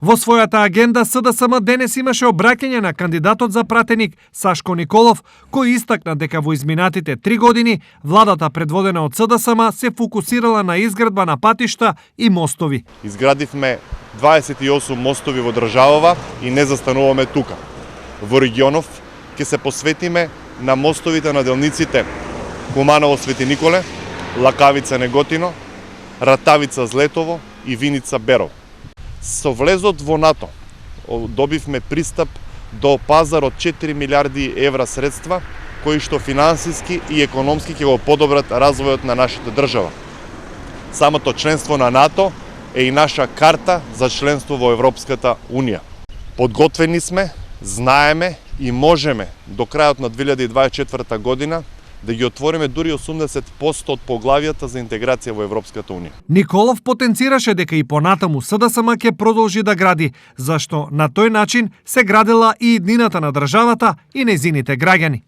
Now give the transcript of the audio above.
Во својата агенда СДСМ денес имаше обраќање на кандидатот за пратеник Сашко Николов, кој истакна дека во изминатите 3 години владата предводена од СДСМ се фокусирала на изградба на патишта и мостови. Изградивме 28 мостови во државава и не застануваме тука. Во регионов ќе се посветиме на мостовите на делниците Куманово Свети Николе, Лакавица Неготино, Ратавица Злетово и Виница Беров. Со влезот во НАТО добивме пристап до пазар од 4 милиарди евра средства, кои што финансиски и економски ќе го подобрат развојот на нашата држава. Самото членство на НАТО е и наша карта за членство во Европската Унија. Подготвени сме, знаеме и можеме до крајот на 2024 година да ги отвориме дури 80% од поглавијата за интеграција во Европската Унија. Николов потенцираше дека и понатаму СДСМ ќе продолжи да гради, зашто на тој начин се градела и иднината на државата и нејзините граѓани.